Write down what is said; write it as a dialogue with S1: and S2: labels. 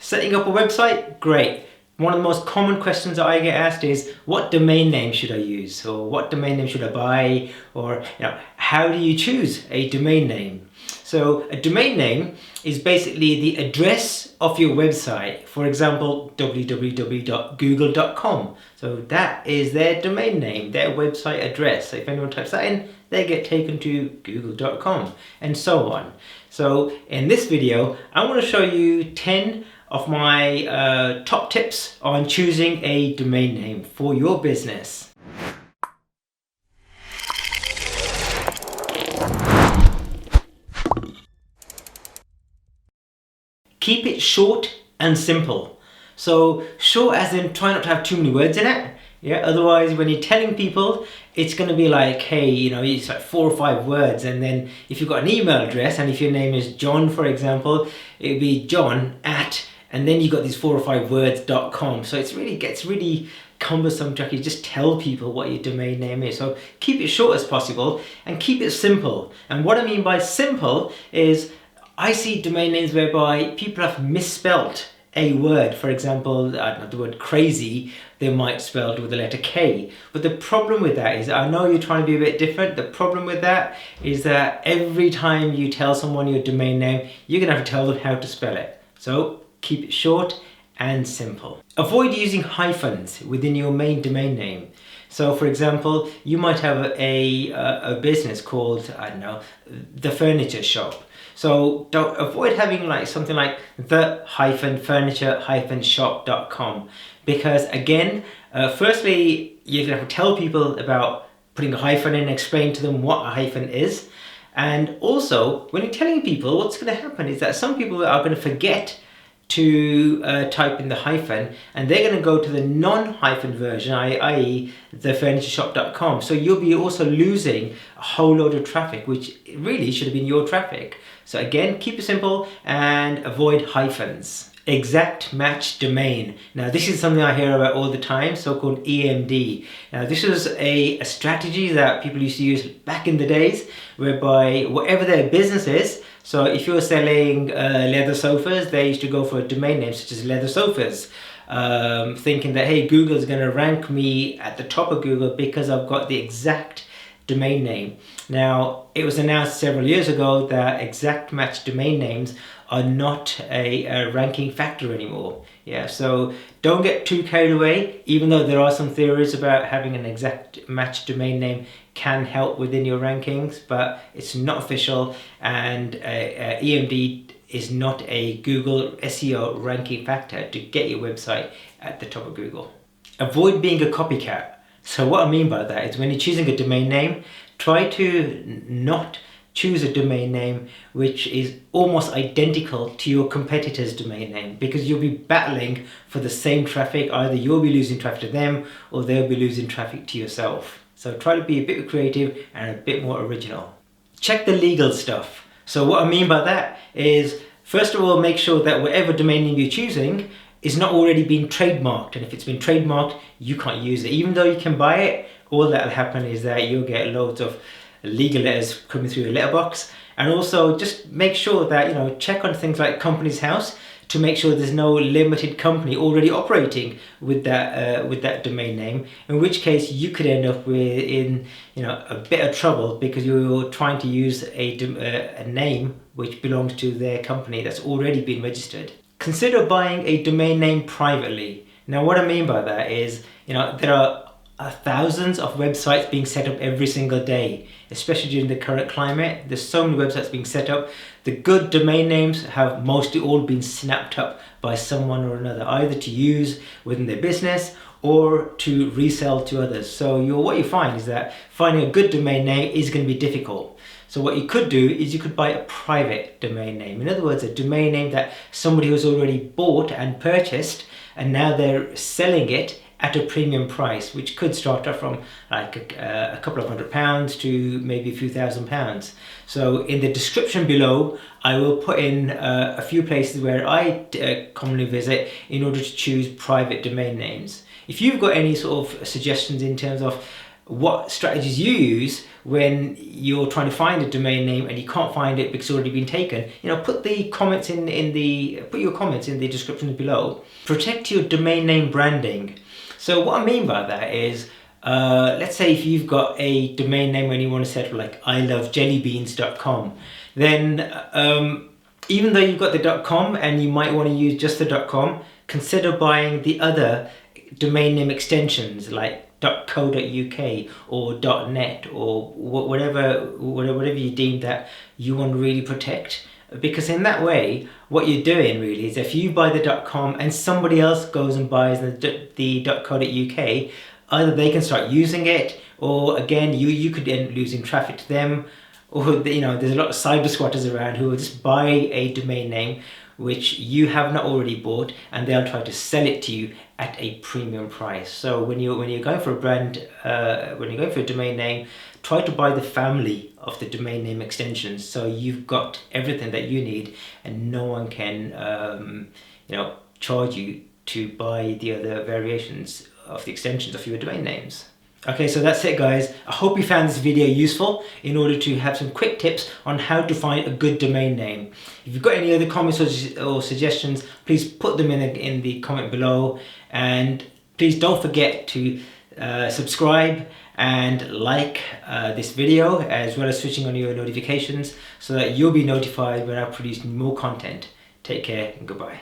S1: Setting up a website, great. One of the most common questions that I get asked is, what domain name should I use? Or what domain name should I buy? Or how do you choose a domain name? So a domain name is basically the address of your website. For example, www.google.com. So that is their domain name, their website address. So if anyone types that in, they get taken to google.com and so on. So in this video, I want to show you 10 of my top tips on choosing a domain name for your business. Keep it short and simple. So short as in try not to have too many words in it. Yeah, otherwise when you're telling people, it's going to be like, hey, it's like 4 or 5 words, and then if you've got an email address and if your name is John, for example, it'd be John at, and then you've got these 4 or 5 words.com. So it gets really cumbersome to actually just tell people what your domain name is. So keep it short as possible and keep it simple. And what I mean by simple is I see domain names whereby people have misspelt a word. For example, I don't know, the word crazy, they might spell it with the letter K. But the problem with that is, I know you're trying to be a bit different. The problem with that is that every time you tell someone your domain name, you're going to have to tell them how to spell it. So keep it short and simple. Avoid using hyphens within your main domain name. So for example, you might have a business called, I don't know, the furniture shop. So avoid having like something like the-furniture-shop.com, because again, firstly, you're going to have to tell people about putting a hyphen in, explain to them what a hyphen is. And also, when you're telling people, what's going to happen is that some people are going to forget to type in the hyphen, and they're going to go to the non-hyphen version, i.e. thefurnituresshop.com. So you'll be also losing a whole load of traffic, which really should have been your traffic. So again, keep it simple and avoid hyphens. Exact match domain. Now this is something I hear about all the time, so-called EMD. Now this was a strategy that people used to use back in the days, whereby whatever their business is, so if you're selling leather sofas, they used to go for a domain name such as leather sofas, thinking that, hey, Google's going to rank me at the top of Google because I've got the exact domain name. Now, it was announced several years ago that exact match domain names are not a ranking factor anymore. Yeah, so don't get too carried away, even though there are some theories about having an exact match domain name can help within your rankings, but it's not official, and EMD is not a Google SEO ranking factor to get your website at the top of Google. Avoid being a copycat. So what I mean by that is, when you're choosing a domain name, try to not choose a domain name which is almost identical to your competitor's domain name, because you'll be battling for the same traffic. Either you'll be losing traffic to them or they'll be losing traffic to yourself. So try to be a bit creative and a bit more original. Check the legal stuff. So what I mean by that is, first of all, make sure that whatever domain name you're choosing is not already been trademarked. And if it's been trademarked, you can't use it. Even though you can buy it, all that'll happen is that you'll get loads of legal letters coming through your letterbox. And also just make sure that, check on things like Companies House to make sure there's no limited company already operating with that domain name, in which case you could end up in a bit of trouble because you're trying to use a name which belongs to their company that's already been registered. Consider buying a domain name privately. Now what I mean by that is, there are thousands of websites being set up every single day, especially during the current climate. There's so many websites being set up. The good domain names have mostly all been snapped up by someone or another, either to use within their business or to resell to others. So what you find is that finding a good domain name is going to be difficult. So what you could do is you could buy a private domain name. In other words, a domain name that somebody has already bought and purchased, and now they're selling it at a premium price, which could start off from like a couple of £100 to maybe a few £1,000s. So in the description below, I will put in a few places where I commonly visit in order to choose private domain names. If you've got any sort of suggestions in terms of what strategies you use when you're trying to find a domain name and you can't find it because it's already been taken. Put your comments in the description below. Protect your domain name branding. So what I mean by that is, let's say if you've got a domain name and you want to set up like ilovejellybeans.com, then even though you've got the .com and you might want to use just the .com, consider buying the other domain name extensions like .co.uk or .net or whatever you deem that you want to really protect. Because in that way, what you're doing really is, if you buy the .com and somebody else goes and buys the .co.uk, either they can start using it, or again you could end up losing traffic to them, or there's a lot of cyber squatters around who will just buy a domain name which you have not already bought, and they'll try to sell it to you at a premium price. So when you're going for a brand, when you're going for a domain name, try to buy the family of the domain name extensions, so you've got everything that you need, and no one can charge you to buy the other variations of the extensions of your domain names. Okay, so that's it guys. I hope you found this video useful in order to have some quick tips on how to find a good domain name. If you've got any other comments or suggestions, please put them in the comment below, and please don't forget to subscribe and like this video, as well as switching on your notifications so that you'll be notified when I produce more content. Take care and goodbye.